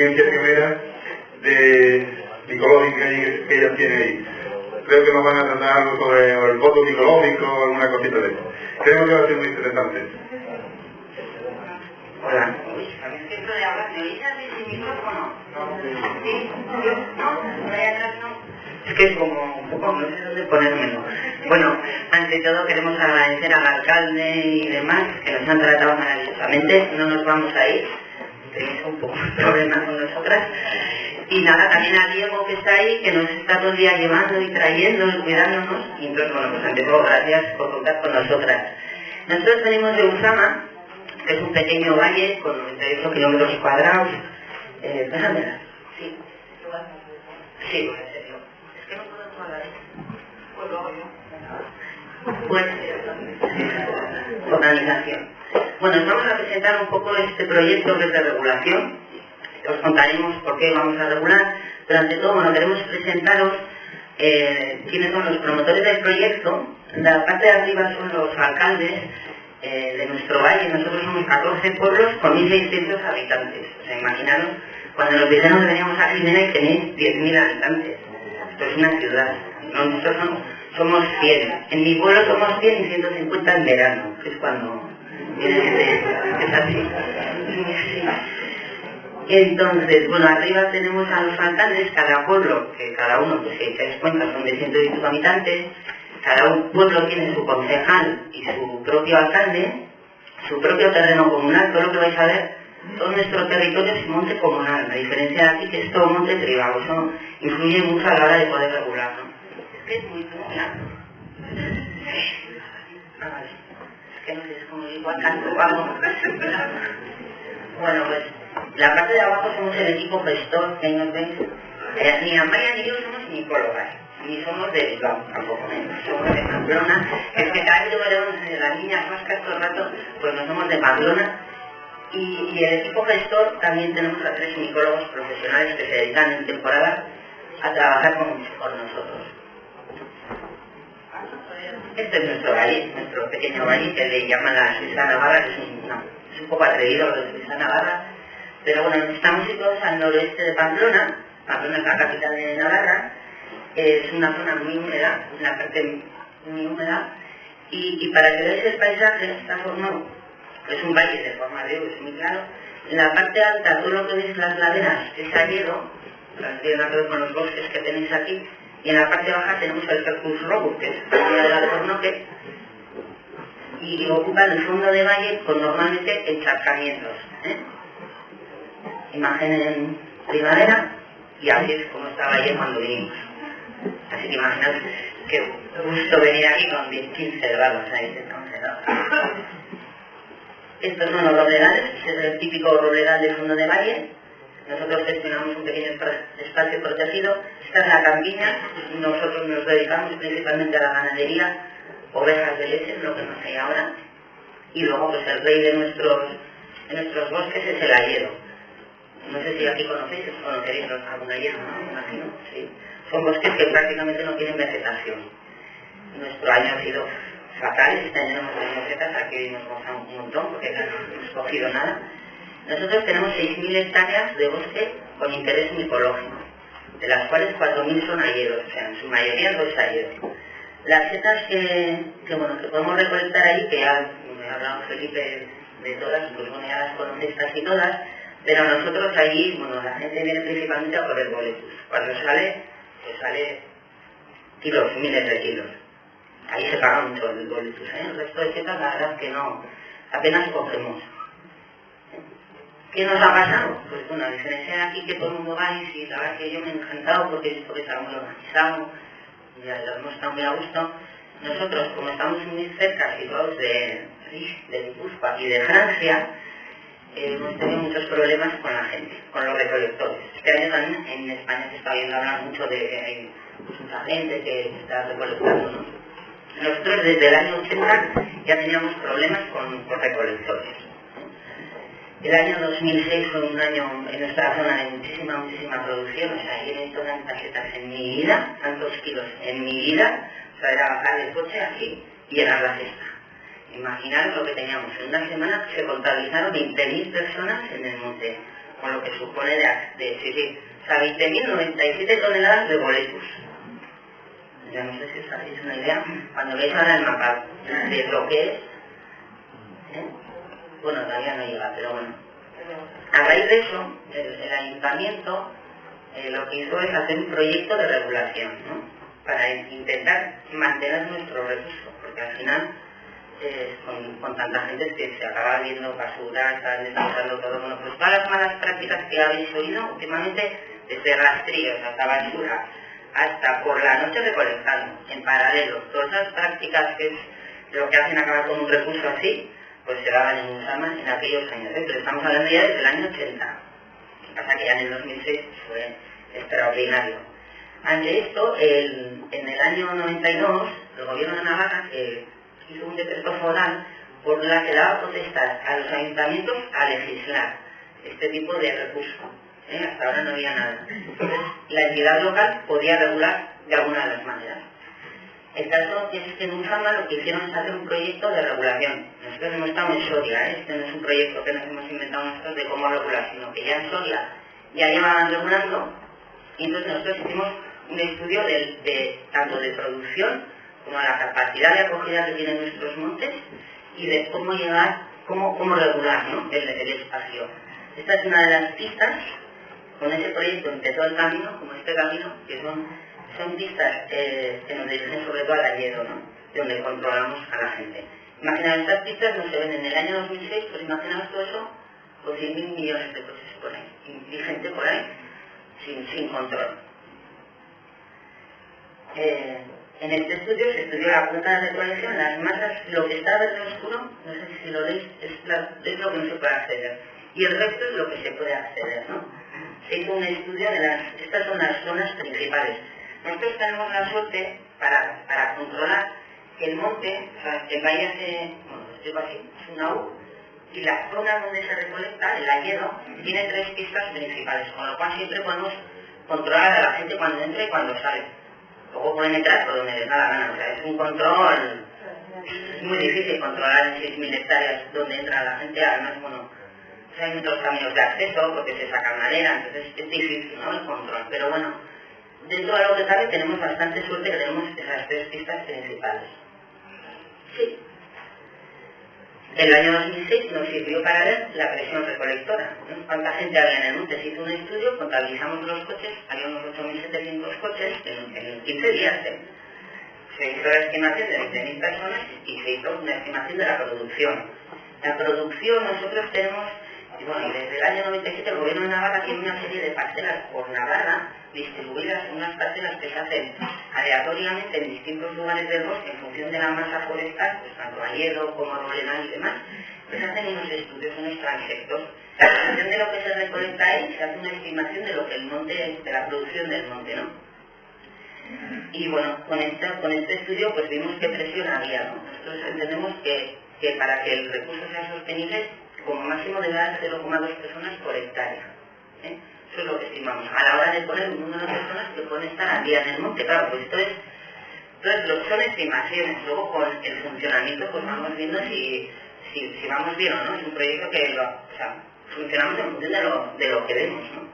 experiencia primera de micológica que ellos tienen ahí. Creo que nos van a tratar algo sobre el voto micológico, alguna cosita de eso. Creo que va a ser muy interesante. Hola. ¿Sabes que esto de hablar de oídas sin micrófono? ¿Sí? ¿No? ¿Ahí atrás no? Es que es como un poco, no sé dónde ponérmelo. Bueno, ante todo queremos agradecer al alcalde y demás que nos han tratado maravillosamente. No nos vamos a ir, tenéis un poco de problema con nosotras. Y nada, también a Diego que está ahí, que nos está todo el día llevando y trayendo y cuidándonos. Y entonces, bueno, pues ante todo, gracias por contar con nosotras. Nosotros venimos de Usama, que es un pequeño valle con 98 kilómetros cuadrados. Déjamela. Sí. Sí, en serio. Es que no puedo toda la vez. Pues lo hago yo. Pues, organización. Bueno, os vamos a presentar un poco este proyecto que es de regulación. Os contaremos por qué vamos a regular, pero ante todo, bueno, queremos presentaros quiénes son los promotores del proyecto. La parte de arriba son los alcaldes de nuestro valle. Nosotros somos 14 pueblos con 1.600 habitantes. O sea, imaginaros, cuando nos dijeron que veníamos a Jimena y tenéis 10.000 habitantes. Esto es una ciudad. Nosotros somos 100. En mi pueblo somos 100 y 150 en verano, que es cuando viene gente. Es así. Entonces, bueno, arriba tenemos a los alcaldes, cada pueblo, que cada uno, pues si echáis cuenta, son de 110 habitantes, cada un pueblo tiene su concejal y su propio alcalde, su propio terreno comunal. Todo lo que vais a ver, todo nuestro territorio es monte comunal, a diferencia de aquí que es todo monte privado. Eso influye mucho a la hora de poder regularlo. Es que es muy comunal. Es que no sé, es como igual canto o algo. Bueno, pues la parte de abajo somos el equipo gestor, que nos veis. Ni Amaya ni yo somos micólogas, ni somos de Bilbao, tampoco, somos de Pamplona. Es que cada vez que veremos las niñas vascas todo el rato, pues no somos de Pamplona. Y el equipo gestor también tenemos a 3 micólogos profesionales que se dedican en temporada a trabajar con nosotros. Este es nuestro valle, nuestro pequeño valle, que le llaman la Suiza Navarra, que es un poco atrevido lo de Suiza Navarra, pero bueno, estamos situados al noroeste de Pamplona. Pamplona es la capital de Navarra, es una zona muy húmeda, una parte muy húmeda, y para que veáis el paisaje está formado, es un valle de forma de U, es muy claro. En la parte alta, todo lo que veis las laderas es arriero, no tiene nada que ver con los bosques que tenéis aquí, y en la parte baja tenemos el Circus Robur, que es la zona del Alcornoque, y ocupan el fondo de valle con normalmente encharcamientos. Imagen en primavera, y así es como estaba ayer cuando vinimos. Así que imaginaos qué gusto venir aquí con 15 grados ahí descongelados. Estos son los robledales, es el típico robledal del fondo de valle. Nosotros gestionamos un pequeño espacio protegido. Esta es la campiña, nosotros nos dedicamos principalmente a la ganadería, ovejas de leche, es lo que nos hay ahora. Y luego pues el rey de nuestros bosques es el hayero. No sé si aquí conocéis, conoceréis algún hayero, ¿no? Me imagino, sí. Son bosques que prácticamente no tienen vegetación. Nuestro año ha sido fatal, este año no hemos tenido setas, aquí nos gozado un montón porque no hemos cogido nada. Nosotros tenemos 6.000 hectáreas de bosque con interés micológico, de las cuales 4.000 son hayedos, o sea, en su mayoría 2 hayedos. Las setas que podemos recolectar ahí, que ya me ha hablado Felipe de todas, pues bueno, ya las conocéis casi todas, pero nosotros allí, bueno, la gente viene principalmente a por el boletus. Cuando sale, pues sale kilos, miles de kilos. Ahí se paga mucho el boletus, El resto de setas, la verdad es que no, apenas cogemos. ¿Qué nos ha pasado? Pues bueno, a diferencia de aquí que todo el mundo va y la verdad que yo me he encantado porque he visto que está muy organizado, ya lo hemos estado muy a gusto. Nosotros, como estamos muy cerca, situados de Guipúzcoa y de Francia, hemos tenido muchos problemas con la gente, con los recolectores. Este año también en España se está viendo hablar mucho de que hay mucha gente que está recolectando, ¿no? Nosotros desde el año 80 ya teníamos problemas con recolectores. El año 2006 fue un año en nuestra zona de muchísima producción, o sea, yo no he hecho tantas setas en mi vida, tantos kilos en mi vida, o sea, era bajar el coche aquí y llenar la cesta. Imaginaros lo que teníamos. En una semana se contabilizaron 20.000 personas en el monte, con lo que supone o sea, 20.097 toneladas de boletus. Ya no sé si os hacéis una idea, cuando veis ahora el mapa de lo que es, bueno, todavía no llega, pero bueno. A raíz de eso, el ayuntamiento lo que hizo es hacer un proyecto de regulación, ¿no? Para intentar mantener nuestro recurso, porque al final, con tanta gente que se acaba viendo basura, están desplazando todo, bueno, pues todas las malas prácticas que habéis oído últimamente, desde rastrillos hasta basura, hasta por la noche recolectando, en paralelo, todas esas prácticas que es lo que hacen acabar con un recurso así, pues se daban en Usama en aquellos años, pero estamos hablando ya desde el año 80. Lo que pasa que ya en el 2006 fue extraordinario. Ante esto, en el año 92, el gobierno de Navarra hizo un decreto foral por la que daba potestad a los ayuntamientos a legislar este tipo de recursos. Hasta ahora no había nada. Entonces, la entidad local podía regular de alguna de las maneras. El caso es que en Usama lo que hicieron es hacer un proyecto de regulación. Nosotros hemos estado en Soria, este no es un proyecto que nos hemos inventado nosotros de cómo regular, sino que ya en Soria ya llevaban regulando, y entonces nosotros hicimos un estudio tanto de producción como la capacidad de acogida que tienen nuestros montes y de cómo llegar, cómo regular, ¿no? el espacio. Esta es una de las pistas. Con ese proyecto empezó el camino, como este camino, que son pistas que nos dirigen sobre todo al Alledo, ¿no? Donde controlamos a la gente. Imaginaos, estas pistas no se ven en el año 2006, pues imaginaos todo eso con 100.000 millones de coches por ahí, y gente por ahí sin control. En este estudio se estudió la cuota de recolección, las masas, lo que está verde oscuro, no sé si lo veis, es lo que no se puede acceder, y el resto es lo que se puede acceder, ¿no? Se hizo un estudio estas son las zonas principales. Nosotros tenemos la suerte para controlar que el monte, o sea, que vaya bueno, lo explico así, es una U, y la zona donde se recolecta, el Alledo, tiene 3 pistas principales, con lo cual siempre podemos controlar a la gente cuando entra y cuando sale. Luego pueden entrar por donde les da la gana, o sea, es un control, es muy difícil controlar en 6.000 hectáreas donde entra la gente, además, bueno, hay muchos caminos de acceso porque se saca madera, entonces es difícil, ¿no?, el control, pero bueno, dentro de lo que cabe tenemos bastante suerte que tenemos esas 3 pistas principales. Sí. El año 2006 nos sirvió para ver la presión recolectora, ¿no? Cuánta gente había en el monte. Se hizo un estudio, contabilizamos los coches, había unos 8.700 coches en 15 días. Se hizo la estimación de 20.000 personas y se hizo una estimación de la producción. La producción nosotros tenemos, bueno, y desde el año 97 el gobierno de Navarra tiene una serie de parcelas por Navarra, distribuidas en unas parcelas que se hacen aleatoriamente en distintos lugares del bosque en función de la masa forestal, pues tanto Alledo como Roledán y demás, pues se hacen unos estudios, unos transectos. En función de lo que se recolecta ahí, se hace una estimación de lo que el monte, de la producción del monte, ¿no? Y bueno, con este estudio pues vimos qué presión había, ¿no? Nosotros entendemos que para que el recurso sea sostenible, como máximo debe haber 0,2 personas por hectárea. Eso es lo que estimamos. A la hora de poner un número de personas que pueden estar al día en el monte, claro, pues entonces lo que son estimaciones. Luego con el funcionamiento pues vamos viendo si vamos bien o no. Es un proyecto que funcionamos en función de lo que vemos, ¿no?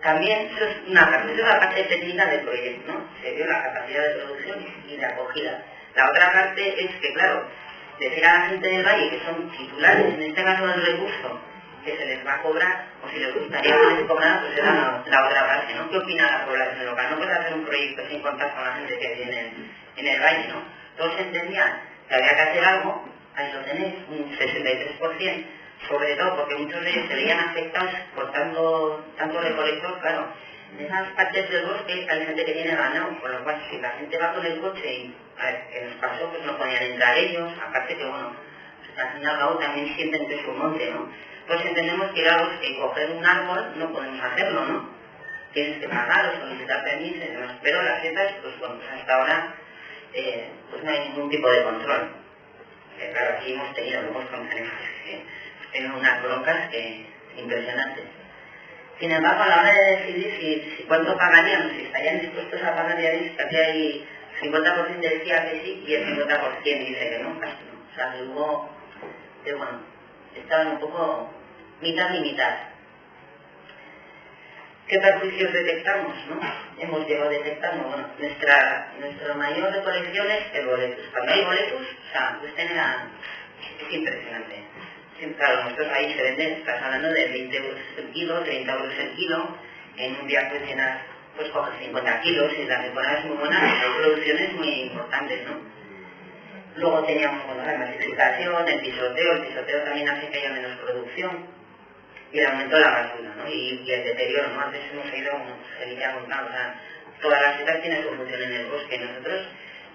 También eso es la parte técnica del proyecto, ¿no? Se vio la capacidad de producción y de acogida. La otra parte es que, claro, decir a la gente del valle que son titulares, en este caso del recurso, que se les va a cobrar, o si les gustaría que les cobrara, pues era la otra parte, ¿no? ¿Qué opina la población local? No puedes hacer un proyecto sin contar con la gente que vive en el valle, ¿no? Todos entendían que había que hacer algo, ahí lo tenéis, un 63%, sobre todo porque muchos de ellos se veían afectados por tanto recolector, claro. En esas partes del bosque hay gente que tiene ganado, con lo cual si la gente va con el coche y, a ver, que nos pasó, pues no podían entrar ellos, aparte que bueno, pues al fin y al cabo también sienten que es un monte, ¿no? Pues entendemos que claro, que coger un árbol no podemos hacerlo, ¿no? Tienes que pagar o solicitar permiso y demás, pero las setas, pues bueno, pues hasta ahora pues no hay ningún tipo de control. Claro, aquí hemos tenido unas broncas impresionantes. Sin embargo, a la hora de decidir si cuánto pagarían, si estarían dispuestos a pagar, ya dice que hay 50% decía que sí y el 50% dice que no, casi no. O sea, que hubo, bueno, estaban un poco mitad y mitad. ¿Qué perjuicios detectamos, no? Hemos llegado detectando, bueno, nuestra mayor recolección es el boletus. Cuando hay boletus, o sea, pues es impresionante. Claro, nosotros ahí se venden, estás hablando de 20 euros el kilo, 30 euros el kilo, en un día pues llenas, pues coges 50 kilos y la temporada es muy buena, hay producciones muy importantes, ¿no? Luego teníamos, bueno, la masificación, el pisoteo también hace que haya menos producción. Y el aumento de la basura, ¿no? Y el deterioro, ¿no? Antes hemos oído, se ha contado, o sea, todas las setas tienen su función en el bosque. Nosotros,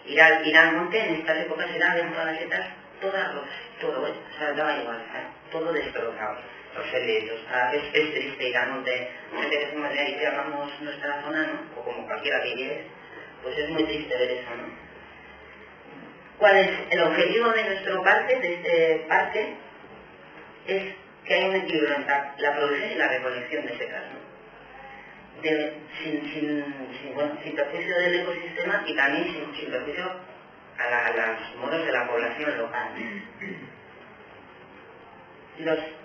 ir al monte en estas épocas era de todas las setas, todas rotas, todo, o sea, daba igual, ¿sabes? Todo destrozado, los helechos, o sea, es triste ir al monte, gente que somos de ahí, que amamos nuestra zona, ¿no? O como cualquiera que llegues, pues es muy triste ver eso, ¿no? ¿Cuál es el objetivo de nuestro parque, de este parque? Es que hay un equilibrio entre la producción y la recolección de setas, ¿no? Sin perjuicio del ecosistema y también sin perjuicio a los modos de la población local.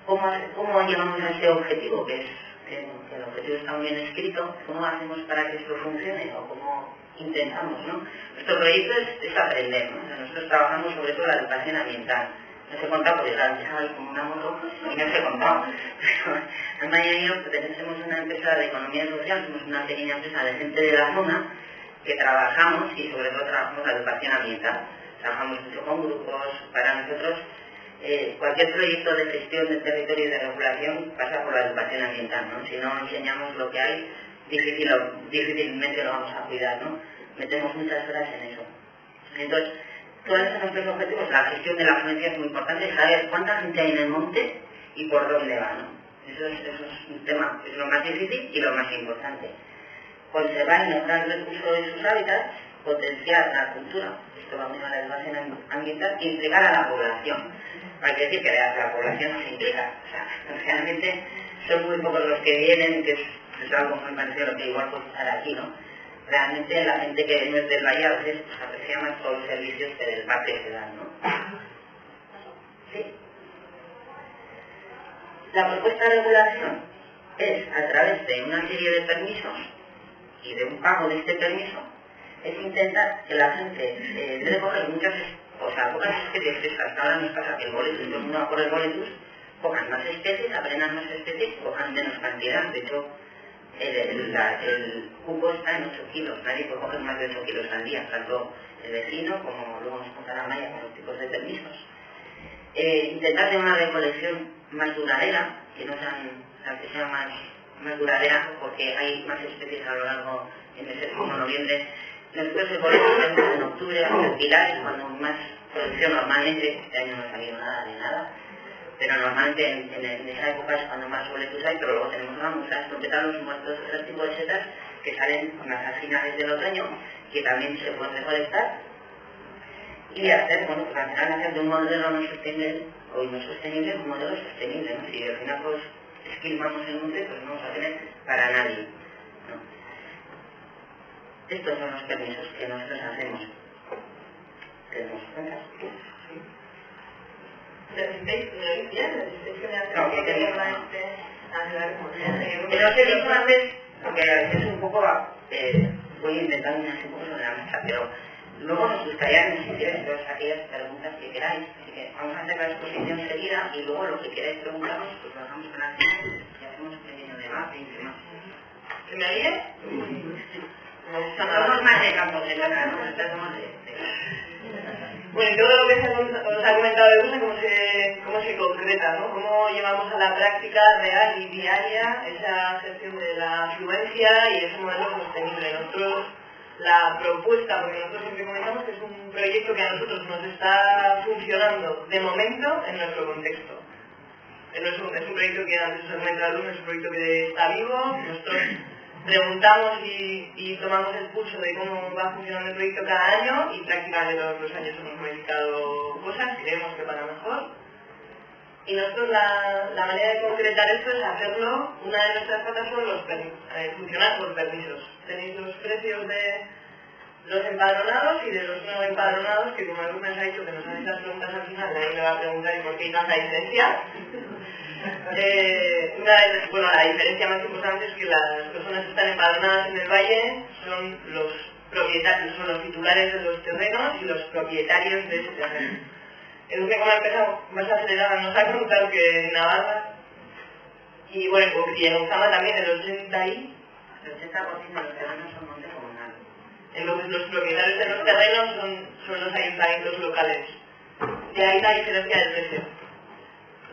¿Cómo llegamos a este objetivo? Que el objetivo está muy bien escrito. ¿Cómo hacemos para que esto funcione? ¿O cómo intentamos, no? Nuestro proyecto es aprender, ¿no? O sea, nosotros trabajamos sobre todo la educación ambiental. No sé contar porque la empezaba como una moto y no sé contado. Pero Alma y yo pertenecemos a una empresa de economía social, somos una pequeña empresa de gente de la zona que trabajamos y sobre todo trabajamos la educación ambiental. Trabajamos mucho con grupos, para nosotros cualquier proyecto de gestión del territorio y de regulación pasa por la educación ambiental, ¿no? Si no enseñamos lo que hay, difícilmente lo vamos a cuidar, ¿no? Metemos muchas horas en eso. Entonces, todos nuestros objetivos, la gestión de la afluencia es muy importante, saber cuánta gente hay en el monte y por dónde va, ¿no? Eso es un tema, es lo más difícil y lo más importante. Conservar y mejorar el recurso de sus hábitats, potenciar la cultura, esto va muy a la educación ambiental, y implicar a la población. Hay que decir que la población no se implica, o sea, realmente son muy pocos los que vienen, que es algo muy parecido a lo que igual puede estar aquí, ¿no? Realmente la gente que no es del valle a veces aprecia más todos los servicios que del parque se dan, ¿no? Sí. La propuesta de regulación es, a través de una serie de permisos y de un pago de este permiso, es intentar que la gente debe coger muchas, o sea, pocas especies frescas. Ahora nos pasa que el boletus, todo el mundo va por el boletus, cojan más especies, aprendan más especies y cojan menos cantidad. De hecho, el cupo está en 8 kilos, nadie puede coger más de 8 kilos al día, tanto el vecino como luego nos contará Maya con los tipos de permisos. Intentar tener una recolección más duradera, que no sean, o sea, que sea más duradera, porque hay más especies a lo largo en meses como noviembre. Nosotros el boleto tenemos en octubre, en pilares, cuando más producción normalmente, este año no ha salido nada de nada, pero normalmente en esa época es cuando más boletos hay, pero luego tenemos gamusas, trompetanos, muertos, otro tipo de setas que salen más a finales del otoño, que también se pueden recolectar y hacer, bueno, pues al final hacer de un modelo no sostenible un modelo sostenible, ¿no? Si al final pues esquilmamos el monte, pues no vamos a tener para nadie, ¿no? Estos son los permisos que nosotros hacemos. ¿Tenemos cuentas? Sí. ¿Necesitáis que me hace No, que tenemos pero os he dicho antes, porque es un poco, voy intentando unirse un poco sobre la mesa, pero luego nos gustaría que nos hicierais todas aquellas preguntas que queráis, así que vamos a hacer la exposición seguida y luego lo que queráis preguntarnos, pues lo dejamos para el final y hacemos un pequeño debate y demás. ¿Se me oye? Somos más de campo de guerra, ¿no? Estamos de... Bueno, y todo lo que os ha comentado de Busa, cómo se concreta, ¿no? Cómo llevamos a la práctica real y diaria esa gestión de la afluencia y ese modelo sostenible. Nosotros, la propuesta, porque nosotros siempre comentamos que es un proyecto que a nosotros nos está funcionando de momento en nuestro contexto. Es un proyecto que antes os he comentado, es un proyecto que está vivo, nosotros preguntamos y tomamos el pulso de cómo va funcionando el proyecto cada año y prácticamente todos los años hemos modificado cosas, creemos que para mejor. Y nosotros la manera de concretar esto es hacerlo, una de nuestras patas son funcionar por permisos. Tenéis los precios de los empadronados y de los no empadronados, que como algunos ha dicho que nos hacen esas preguntas al final, nadie me va a preguntar ¿y por qué hay tanta diferencia? La diferencia más importante es que las personas que están empadronadas en el valle son los propietarios, son los titulares de los terrenos y los propietarios de ese terreno. El único que ha empezado más acelerada nos ha contado que en Navarra y bueno, y en Uzama también el 80% de los terrenos son monte comunal. Entonces los propietarios de los terrenos son los ayuntamientos locales. De ahí la diferencia del precio.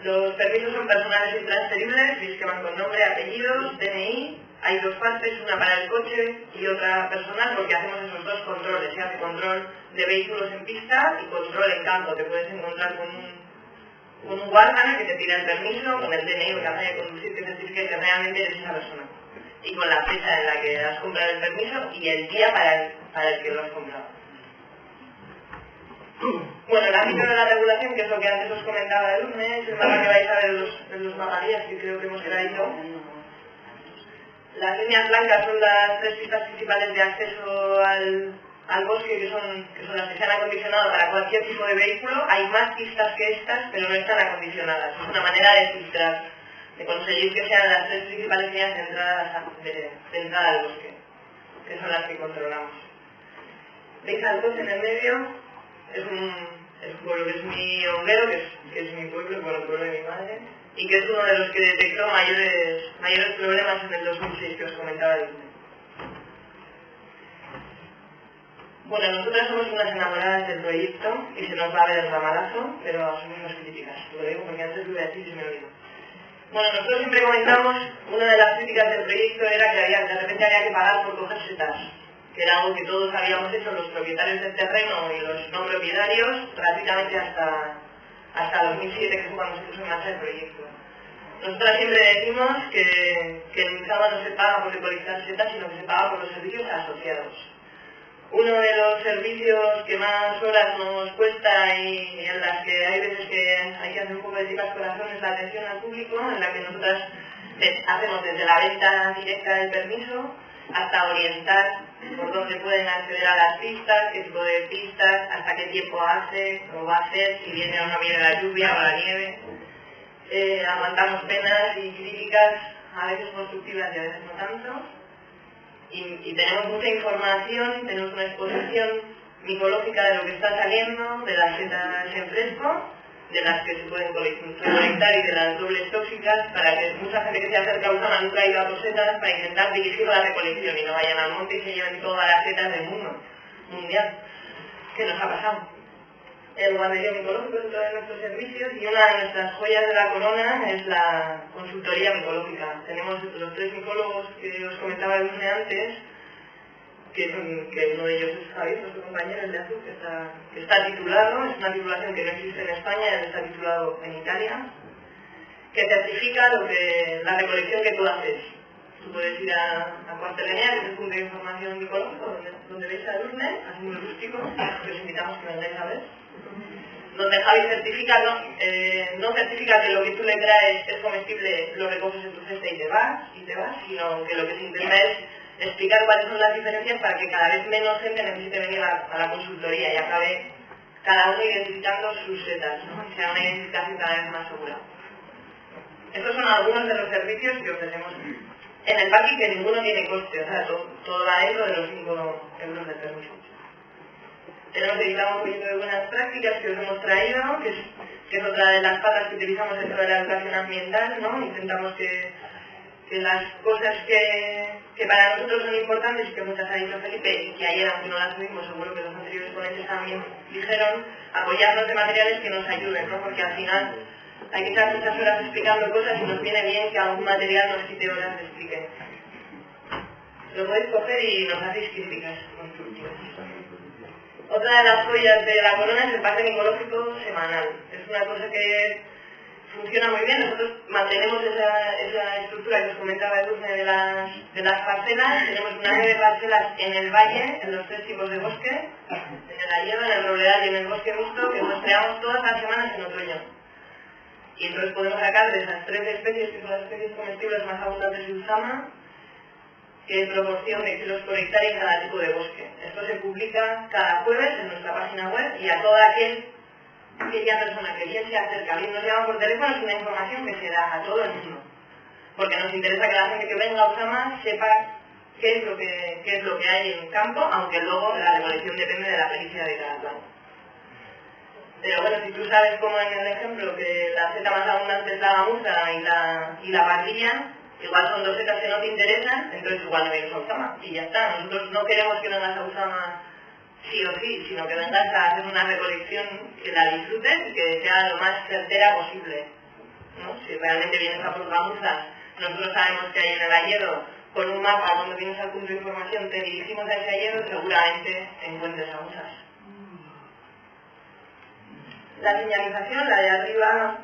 Los permisos son personales y transferibles, y es que van con nombre, apellidos, DNI. Hay dos partes, una para el coche y otra personal, porque hacemos esos dos controles. Se hace control de vehículos en pista y control en campo. Te puedes encontrar con un guarda que te tira el permiso, con el DNI o la carnet de conducir que certifique que realmente eres esa persona. Y con la fecha en la que has comprado el permiso y el día para el que lo has comprado. Bueno, el ámbito de la regulación, que es lo que antes os comentaba de lunes, el mapa que vais a ver de los magalías que creo que hemos traído. Las líneas blancas son las tres pistas principales de acceso al bosque, que son las que se han acondicionado para cualquier tipo de vehículo. Hay más pistas que estas, pero no están acondicionadas. Es una manera de filtrar, de conseguir que sean las tres principales líneas de entrada al bosque, que son las que controlamos. ¿Veis al coche en el medio? Es un pueblo que es mi honguero, que es mi pueblo, bueno, el pueblo de mi madre, y que es uno de los que detectó mayores problemas en el 2006 que os comentaba de Bueno, nosotras somos unas enamoradas del proyecto y se nos va a ver el ramalazo, pero asumimos críticas. Lo digo porque antes lo iba a decir y se me olvidó. Bueno, nosotros siempre comentamos, una de las críticas del proyecto era que de repente había que pagar por coger setas, que era algo que todos habíamos hecho los propietarios del terreno y los no propietarios prácticamente hasta 2007, que fue cuando se puso en marcha el proyecto. Nosotros siempre decimos que en Uzama no se paga por recolectar setas, sino que se paga por los servicios asociados. Uno de los servicios que más horas nos cuesta y en las que hay veces que hay que hacer un poco de tripas corazón es la atención al público, en la que nosotras hacemos desde la venta directa del permiso hasta orientar por dónde pueden acceder a las pistas, qué tipo de pistas, hasta qué tiempo hace o va a hacer, si viene o no viene la lluvia o la nieve. Aguantamos penas y críticas, a veces constructivas y a veces no tanto. Y tenemos mucha información, tenemos una exposición micológica de lo que está saliendo, de las setas en fresco, de las que se pueden recolectar y de las dobles tóxicas, para que mucha gente que se acerca a Uzama nunca ha ido a por setas, para intentar dirigir la recolección y no vayan al monte y se lleven todas las setas del mundo mundial. ¿Qué nos ha pasado? El guarderío micológico es otro de nuestros servicios y una de nuestras joyas de la corona es la consultoría micológica. Tenemos los tres micólogos que os comentaba el lunes antes, que uno de ellos es Javier, nuestro compañero, el de azul, que está titulado, es una titulación que no existe en España, él está titulado en Italia, que certifica la recolección que tú haces. Tú puedes ir a Cuartelenia, que es el punto de información micológico, donde veis a Urne, así muy rústico, que os invitamos que vengáis a ver. Donde Javi certifica, no certifica que lo que tú le traes es comestible, lo recoges en tu cesta y te vas, sino que lo que se intenta es explicar cuáles son las diferencias para que cada vez menos gente necesite venir a la consultoría y acabe cada uno identificando sus setas, ¿no? Y sea una identificación cada vez más segura. Estos son algunos de los servicios que ofrecemos en el parking, que ninguno tiene coste, o sea, todo va dentro de los 5 euros de permiso. Editamos un poquito de buenas prácticas que os hemos traído, que es otra de las patas que utilizamos dentro de la educación ambiental, ¿no? Intentamos que las cosas que para nosotros son importantes y que muchas ha dicho Felipe, y que ayer, aunque no las tuvimos, seguro que los anteriores ponentes también dijeron, apoyarnos de materiales que nos ayuden, ¿no? Porque al final hay que estar muchas horas explicando cosas y nos viene bien que algún material nos quite horas de explique. Lo podéis coger y nos hacéis críticas constructivas. Otra de las joyas de la corona es el parque micológico semanal. Es una cosa que funciona muy bien. Nosotros mantenemos esa estructura que os comentaba de las parcelas. Tenemos unas 9 parcelas en el valle, en los 3 tipos de bosque, en el ayero, en el robledal y en el bosque mixto, que muestreamos todas las semanas en otoño. Y entonces podemos sacar de esas 3 especies, que son las especies comestibles más abundantes de Uzama, que proporción de kilos por hectárea en cada tipo de bosque. Esto se publica cada jueves en nuestra página web y a todo aquel aquella persona que bien se acerca, bien nos llama por teléfono, es una información que se da a todo el mundo. Porque nos interesa que la gente que venga a Usama sepa qué es lo que hay en el campo, aunque luego la recolección depende de la pericia de cada planta. Pero bueno, si tú sabes, como en el ejemplo, que la seta más abundante es la gamuza y la pardilla, igual son dos setas que no te interesan, entonces igual no vienes a Usama. Y ya está, nosotros no queremos que vengas a Usama sí o sí, sino que vengas a hacer una recolección que la disfrutes y que sea lo más certera posible, ¿no? Si realmente vienes a por gamuzas, nosotros sabemos que hay en el hayedo, con un mapa, cuando vienes al punto de información, te dirigimos a ese hayedo, seguramente encuentres gamuzas. La señalización, la de arriba,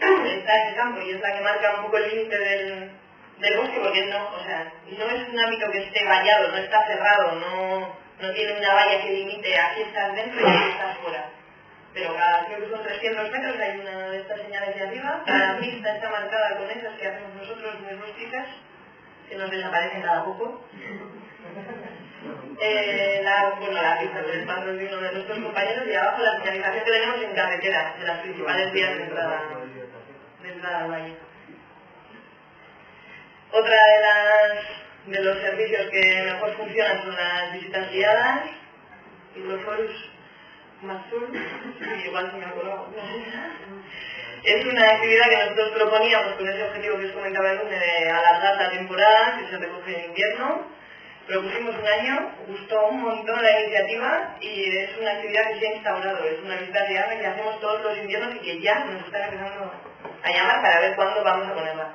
está en el campo y es la que marca un poco el límite del bosque, porque no es un ámbito que esté vallado, no está cerrado, no tiene una valla que limite aquí estás dentro y aquí estás fuera. Pero creo que son 300 metros, hay una de estas señales de arriba, la pista está marcada con esas que hacemos nosotros muy rústicas, que nos desaparecen cada poco. La pista del patrón de uno de nuestros compañeros y abajo la señalización que tenemos en carretera, de las principales vías de entrada al valle. Otra de los servicios que mejor funcionan son las visitas guiadas y los foros Mazur, igual se me acuerdo. Es una actividad que nosotros proponíamos con ese objetivo que os comentaba el lunes de alargar la temporada, que se recoge en invierno. Propusimos un año, gustó un montón la iniciativa y es una actividad que se ha instaurado, es una visita guiada que hacemos todos los inviernos y que ya nos están empezando a llamar para ver cuándo vamos a ponerla.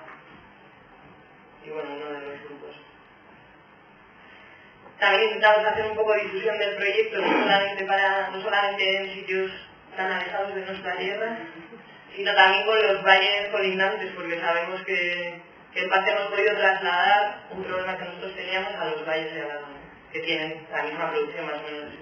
Y bueno, uno de los grupos. También intentamos hacer un poco de difusión del proyecto, no solamente en sitios tan alejados de nuestra tierra, sino también con los valles colindantes, porque sabemos que en parte hemos podido trasladar un problema que nosotros teníamos a los valles de al lado, que tienen la misma producción más o menos.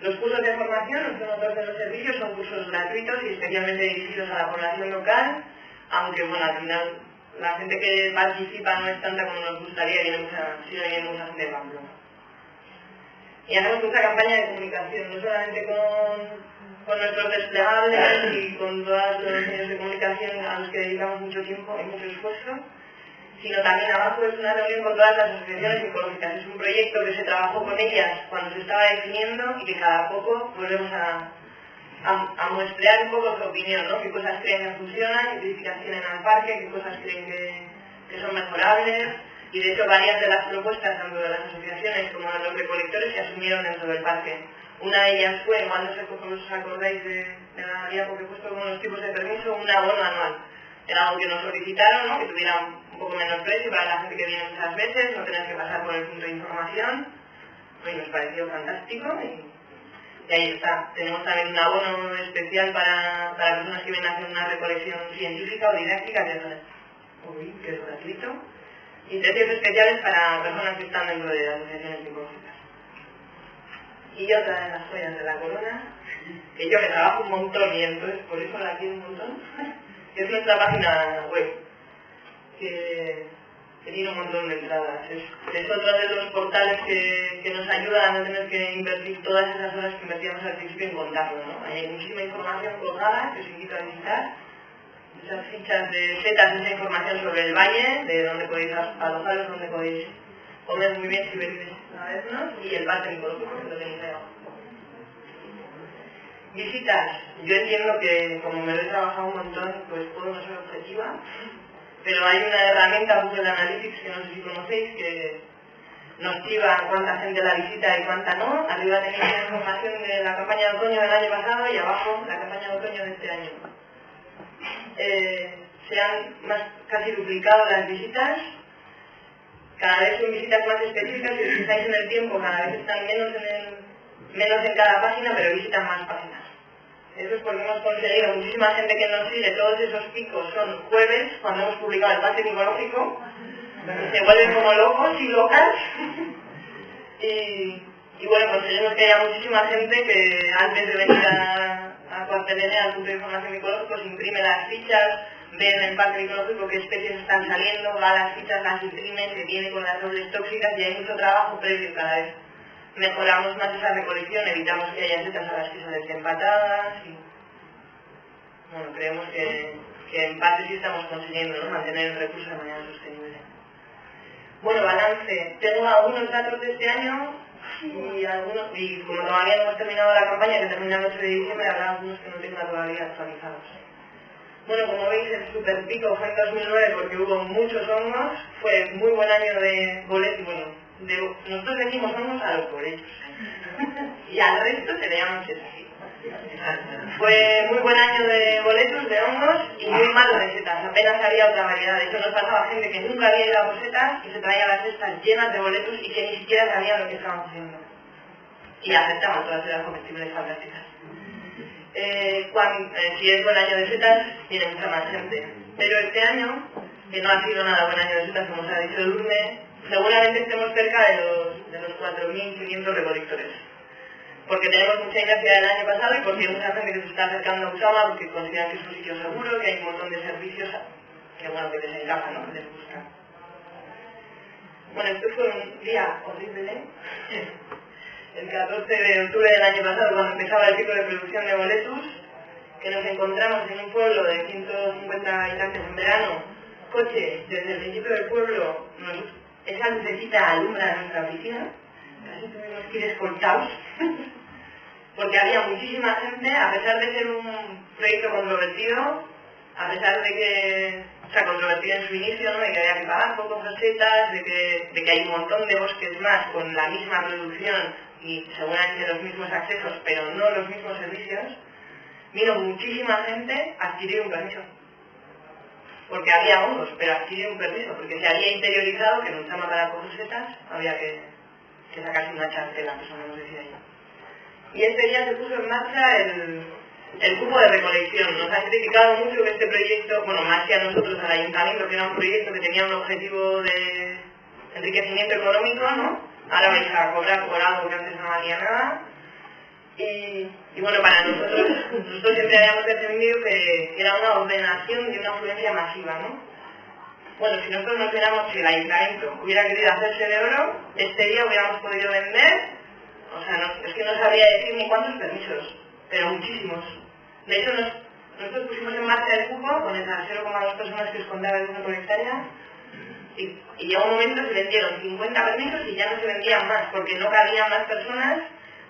Los cursos de formación, otros de los servicios, son cursos gratuitos y especialmente dirigidos a la población local, aunque bueno, al final la gente que participa no es tanta como nos gustaría, sigue viniendo mucha gente de Pamplona. Y hacemos mucha campaña de comunicación, no solamente con nuestros desplegables y con todos los medios de comunicación a los que dedicamos mucho tiempo y mucho esfuerzo, sino también abajo es una reunión con todas las asociaciones ecológicas. Es un proyecto que se trabajó con ellas cuando se estaba definiendo y que cada poco volvemos a muestrear un poco su opinión, ¿no? Qué cosas creen que funcionan, qué críticas tienen al parque, qué cosas creen que son mejorables. Y de hecho varias de las propuestas, tanto de las asociaciones como de los recolectores, se asumieron dentro del parque. Una de ellas fue, igual no sé cómo os acordáis de la guía, porque he puesto como los tipos de permiso, un abono anual. Era algo que nos solicitaron, ¿no? Que tuviera un poco menos precio para la gente que viene muchas veces, no tener que pasar por el punto de información. Y nos pareció fantástico y ahí está. Tenemos también un abono especial para personas que vienen a hacer una recolección científica o didáctica, que es gratuito. Y precios especiales para personas que están dentro de las asociaciones ecológicas. Y otra de las joyas de la corona, que yo me trabajo un montón y entonces por eso la quiero un montón, que es nuestra página web, que tiene un montón de entradas. Es otro de los portales que nos ayuda a no tener que invertir todas esas horas que invertíamos al principio en contarlo, ¿no? Hay muchísima información colgada que os invito a visitar. Muchas fichas de setas, esa información sobre el valle, de dónde podéis alojaros, dónde podéis comer muy bien si venís a vernos, y el parque ecológico que lo tenéis ahí abajo. Visitas. Yo entiendo que como me lo he trabajado un montón, pues puedo no ser objetiva, pero hay una herramienta Google Analytics que no sé si conocéis, que nos chiva cuánta gente la visita y cuánta no. Arriba tenéis la información de la campaña de otoño del año pasado y abajo la campaña de otoño de este año. Se han casi duplicado las visitas, cada vez son visitas más específicas, si os fijáis en el tiempo cada vez están menos en cada página, pero visitan más páginas. Eso es porque hemos conseguido muchísima gente que nos sigue, todos esos picos son jueves, cuando hemos publicado el parque ecológico, se vuelven como locos y locas, y bueno, conseguimos que haya muchísima gente que antes de venir a cuartelera al punto de información ecológico se imprime las fichas, ve en el parque ecológico qué especies están saliendo, va a las fichas, las imprime, se viene con las dobles tóxicas y hay mucho trabajo previo cada vez mejoramos más esa recolección, evitamos que haya setas a las que se desempatadas y bueno, creemos que en parte sí estamos consiguiendo, ¿no?, mantener el recurso de manera sostenible. Bueno, balance. Tengo algunos datos de este año y como todavía no hemos terminado la campaña, que termina el 8 de diciembre, habrá algunos que no tengo todavía actualizados. Bueno, como veis, el super pico fue en 2009 porque hubo muchos hongos, fue muy buen año de boletos, bueno, nosotros decimos hongos a los boletos, y al resto se le llama así. Fue muy buen año de boletos, de hongos, y muy malo de setas, apenas había otra variedad. De hecho nos pasaba gente que nunca había ido a por setas y se traía las cestas llenas de boletos y que ni siquiera sabían lo que estábamos haciendo. Y aceptaban todas las comestibles fantásticas. Si es buen año de setas, tiene mucha más gente. Pero este año, que no ha sido nada buen año de setas, como se ha dicho el lunes, seguramente estemos cerca de los 4.500 recolectores. Porque tenemos mucha inercia del año pasado y porque hay mucha gente que se está acercando a Usama porque consideran que es un sitio seguro, que hay un montón de servicios que, bueno, que les encajan, ¿no?, que les gustan. Bueno, esto fue un día horrible, el 14 de octubre del año pasado, cuando empezaba el pico de producción de boletus, que nos encontramos en un pueblo de 150 habitantes en verano, coche desde el principio del pueblo, esa lucecita alumbra nuestra oficina, casi tuvimos que ir escoltados, porque había muchísima gente, a pesar de ser un proyecto controvertido, a pesar de que, o sea, controvertido en su inicio, ¿no?, de que había que pagar pocos rosetas, de que hay un montón de bosques más con la misma producción y seguramente los mismos accesos, pero no los mismos servicios, vino muchísima gente a adquirir un permiso. Porque había hongos, pero adquirir un permiso, porque se había interiorizado que en Usama para coger setas había que sacarse una chartela, que solemos decir ahí. Y este día se puso en marcha el cupo de recolección. Nos ha criticado mucho que este proyecto, bueno, más que a nosotros, al ayuntamiento, que era un proyecto que tenía un objetivo de enriquecimiento económico, ¿no? Ahora vais a cobrar por algo que antes no valía nada. Y bueno, para nosotros siempre habíamos defendido que era una ordenación de una afluencia masiva, ¿no? Bueno, si nosotros nos hubiéramos, si el ayuntamiento hubiera querido hacerse de oro, este día hubiéramos podido vender, o sea, es que no sabría decir ni cuántos permisos, pero muchísimos. De hecho, nosotros pusimos en marcha el cupo con esas 0,2 personas que os contaba de 1 por hectárea, y llegó un momento que se vendieron 50 permisos y ya no se vendían más, porque no cabían más personas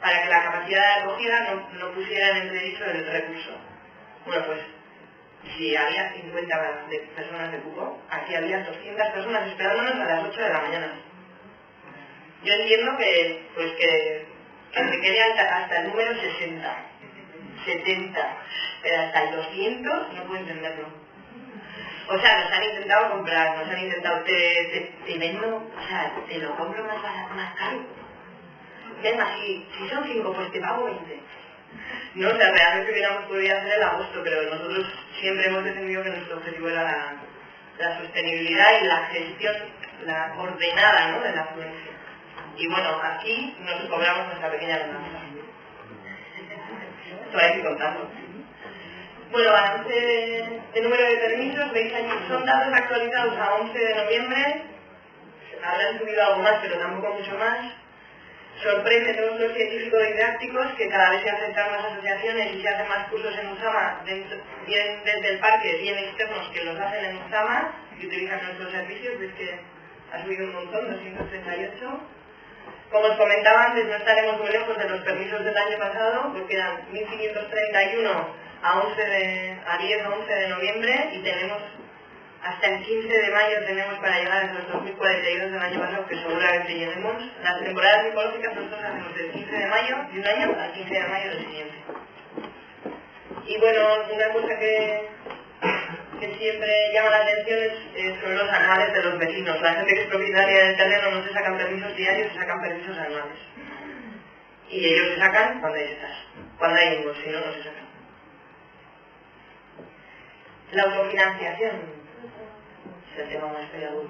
para que la capacidad de acogida no pusiera en entredicho el recurso. Bueno, pues, si había 50 personas de cupo, aquí había 200 personas esperándonos a las 8 de la mañana. Yo entiendo que se quede hasta el número 60, 70, pero hasta el 200 no puedo entenderlo. O sea, nos han intentado comprar, nos han intentado, te vendo, o sea, te lo compro más barato, más caro. Venga, si son 5, pues te pago 20. No, o sea, realmente hubiéramos podido hacer el agosto, pero nosotros siempre hemos defendido que nuestro objetivo era la sostenibilidad y la gestión, la ordenada, ¿no?, de la afluencia. Y bueno, aquí nos cobramos nuestra pequeña ganancia. Esto hay que contarlo. Bueno, balance de número de permisos, veis aquí, son datos actualizados a 11 de noviembre, habrán subido algo más, pero tampoco mucho más. Sorprende todos los científicos didácticos que cada vez se aceptan más asociaciones y se hacen más cursos en Usama, bien desde el parque, bien externos que los hacen en Usama, que utilizan nuestros servicios, ves que ha subido un montón, 238. Como os comentaba antes, no estaremos muy lejos de los permisos del año pasado, porque eran 1.531 a 10 o 11 de noviembre, y tenemos hasta el 15 de mayo tenemos para llegar a los 2.042 del año pasado, que seguramente lleguemos. Las temporadas ecológicas nosotros hacemos del 15 de mayo de un año al 15 de mayo del siguiente. Y bueno, una cosa que siempre llama la atención son los anuales de los vecinos. La gente que es propietaria del terreno no se sacan permisos diarios, se sacan permisos anuales. Y ellos se sacan cuando hay setas. Cuando hay hongos, si no, no se sacan. La autofinanciación es el tema más peleado.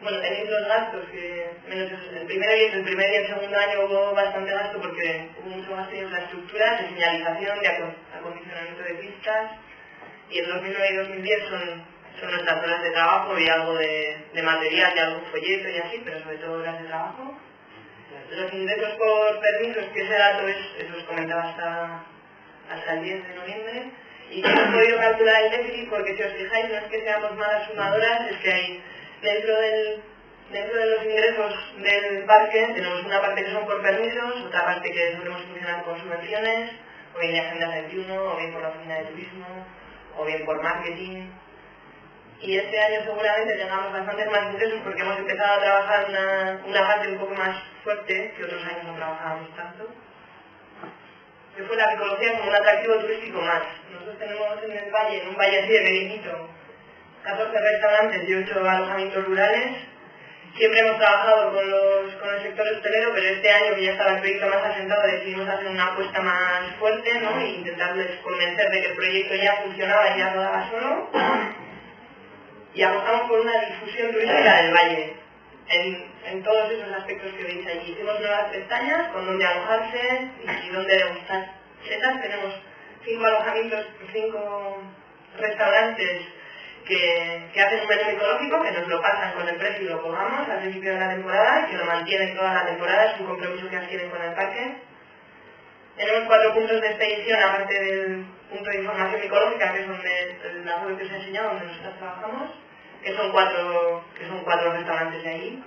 Bueno, tenéis los gastos, que menos el primer y el segundo año hubo bastante gasto porque hubo mucho gasto en infraestructura, de señalización, de acondicionamiento de pistas, y el 2009 y 2010 son nuestras horas de trabajo y algo de material, de algún folleto y así, pero sobre todo horas de trabajo. los ingresos por permisos, que ese dato os comentaba hasta el 10 de noviembre, y que hemos podido calcular el déficit porque si os fijáis no es que seamos malas sumadoras, es que hay dentro de los ingresos del parque tenemos una parte que son por permisos, otra parte que solemos funcionar con subvenciones, o bien de Agenda 21, o bien por la oficina de turismo, o bien por marketing. Y este año seguramente tengamos bastantes más ingresos porque hemos empezado a trabajar una parte un poco más fuerte, que otros años no trabajábamos tanto, que fue la micología como un atractivo turístico más. Nosotros tenemos en el valle, en un valle así de pequeñito, 14 restaurantes y 8 alojamientos rurales. Siempre hemos trabajado con el sector hostelero, pero este año que ya estaba el proyecto más asentado decidimos hacer una apuesta más fuerte, ¿no? E intentarles convencer de que el proyecto ya funcionaba y ya rodaba solo. Y apostamos por una difusión turística del valle, en todos esos aspectos que veis allí. Hicimos nuevas pestañas con donde alojarse y donde degustar setas. Tenemos 5 alojamientos, 5 restaurantes que hacen un menú ecológico, que nos lo pasan con el precio y lo pagamos al principio de la temporada y que lo mantienen toda la temporada, es un compromiso que adquieren con el parque. Tenemos 4 puntos de expedición, aparte del punto de información ecológica, que es donde la web que os he enseñado, donde nosotros trabajamos, que son cuatro restaurantes de allí.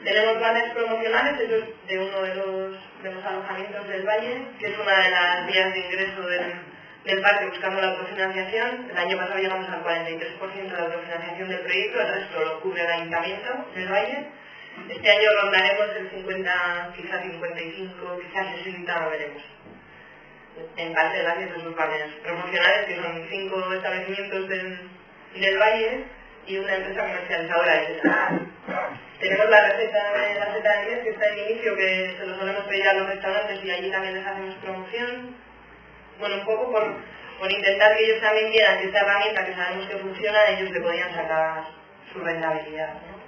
Tenemos planes promocionales, eso es de uno de los alojamientos del valle, que es una de las vías de ingreso del parque buscando la autofinanciación. El año pasado llegamos al 43% de la autofinanciación del proyecto, el resto lo cubre el ayuntamiento del valle. Este año rondaremos el 50, quizás 55, quizás 60, lo veremos. En parte gracias a esos planes promocionales, que son 5 establecimientos del valle y una empresa comercializadora de setas. Tenemos la receta del mes, que está en inicio, que se lo solemos pedir a los restaurantes y allí también les hacemos promoción. Bueno, un poco por intentar que ellos también vieran que esta herramienta que sabemos que funciona, ellos le podían sacar su rentabilidad, ¿no?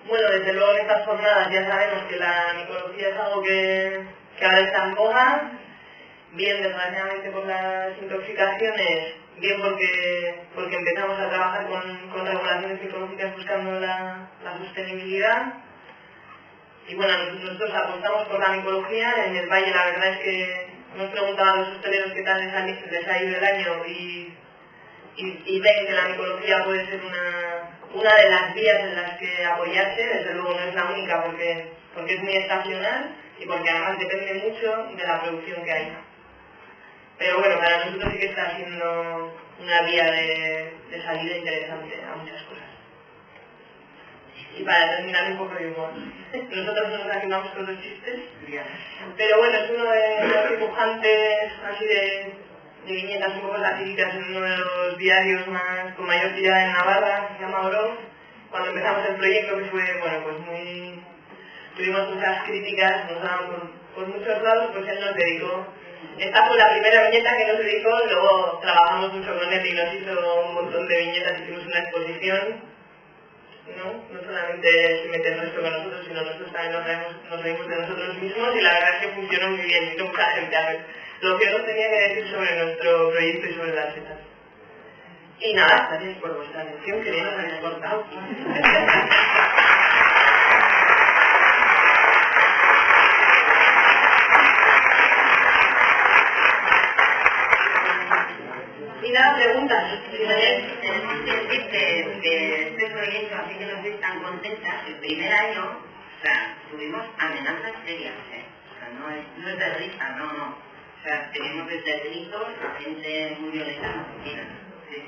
Bueno, desde luego en estas jornadas ya sabemos que la micología es algo que ahora está en boga, bien desgraciadamente por las intoxicaciones, bien porque empezamos a trabajar con regulaciones micológicas buscando la sostenibilidad. Y bueno, nosotros apostamos por la micología. En el valle la verdad es que hemos preguntado a los hosteleros qué tal les ha ido el año y ven que la micología puede ser una de las vías en las que apoyarse. Desde luego no es la única porque es muy estacional y porque además depende mucho de la producción que hay. Pero bueno, para nosotros sí que está siendo una vía de salida interesante a muchas cosas. Y para terminar un poco de humor. Nosotros nos animamos con los chistes. Pero bueno, es uno de los dibujantes así de viñetas un poco satíricas en uno de los diarios con mayor tirada en Navarra, se llama Oro. Cuando empezamos el proyecto, que fue, bueno, pues tuvimos muchas críticas, nos daban por muchos lados, pues él nos dedicó. Esta fue la primera viñeta que nos dedicó, luego trabajamos mucho con él y nos hizo un montón de viñetas, hicimos una exposición. No solamente se mete nuestro con nosotros, sino nosotros también nos reímos de nosotros mismos y la verdad es que funcionó muy bien, vino mucha gente a ver lo que nos tenía que decir sobre nuestro proyecto y sobre las setas. Y nada, gracias por vuestra atención, que bien nos habéis cortado. Y nada, preguntas. Tenemos que decir que este proyecto, así que no estoy tan contenta, el primer año, o sea, tuvimos amenazas serias, O sea, no es de risa, no. O sea, tenemos desde gritos a gente muy violenta en la oficina. Sí.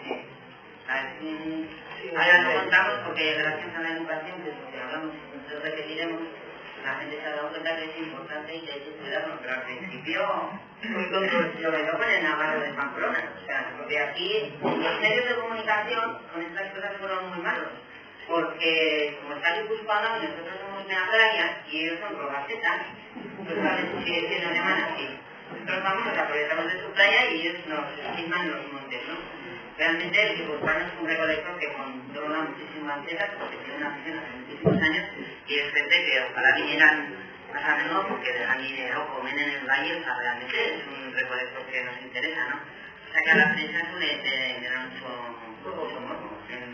Ahora lo contamos porque gracias a la educación, que es lo que hablamos y nosotros repetiremos, la gente se ha dado cuenta que es importante y que hay que cuidarlo, pero al principio lo veo con el Navarro de Pamplona, o sea, porque aquí los medios de comunicación con estas cosas fueron muy malos, porque como está guipuzcoano, nosotros somos neagrarias y ellos son rogacetas, pues sabes, sigue siendo alemán así. Nosotros vamos, nos aprovechamos de su playa y ellos nos estigman los montes, ¿no? Realmente el guipuzcoano es un recolector que controla muchísimas setas porque tiene una afición hace muchísimos años y es gente que ojalá vinieran más a menudo porque dejan dinero, comen en el valle, o sea, realmente es un recolector que nos interesa, ¿no? O sea que a la prensa eso le da mucho morbo en el.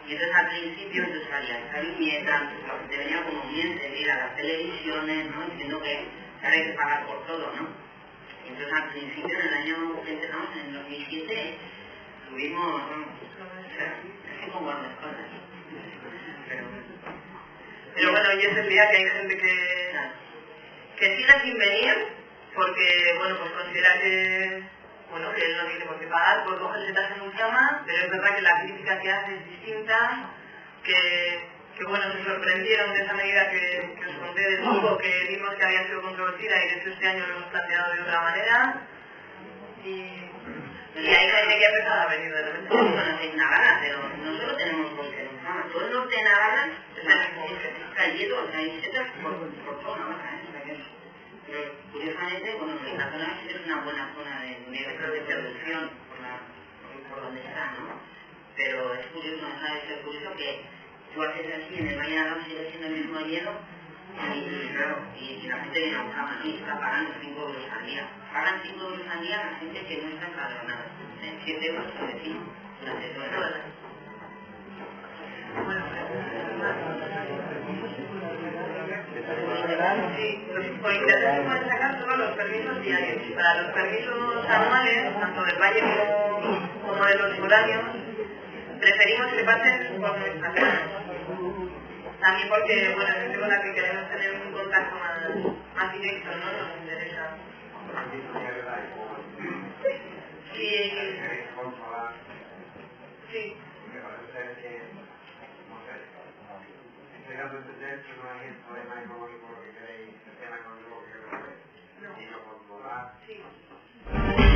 Y entonces al principio salía esa viñeta, te venía como también se mira las televisiones, ¿no? Diciendo que ahora hay que pagar por todo, ¿no? Entonces al principio, en el año que empezamos, en 2007, tuvimos, así como las cosas. Pero bueno, y es el día que hay gente que sigue sin venir, porque, bueno, pues considera que, bueno, que él no tiene por qué pagar por coger setas en un cama, pero es verdad que la crítica que hace es distinta, que bueno, se sorprendieron de esa medida que os conté del grupo, que vimos que había sido controvertida y de hecho este año lo hemos planteado de otra manera. Y hay gente que ha empezado a venir de repente. No tiene una gana, pero nosotros tenemos bosque en Sama. Todo el norte de Navarra está cayendo, hay setas por toda Navarra, pero curiosamente, bueno, esta zona es una buena zona de producción por donde está, ¿no? Pero es curioso, no sabe ser curioso que tú haces así, en el Valle de Aragón sigue siendo el mismo hielo, y claro, y la gente viene a Usama, ¿no? Y está pagando 5 euros al día. Pagan 5 euros al día a la gente que no está empadronada. 7 euros al vecino durante todo el año. Sí, por interés se pueden sacar solo los permisos diarios. Para los permisos anuales, tanto del Valle como de los foráneos, preferimos que pasen por nuestras manos. También porque, bueno, es con la que queremos tener un contacto más directo, ¿no? Nos interesa. Sí. Sí. Llegando a entender que no hay el problema económico que queréis, el tema económico que queréis, y lo controlar. Sí.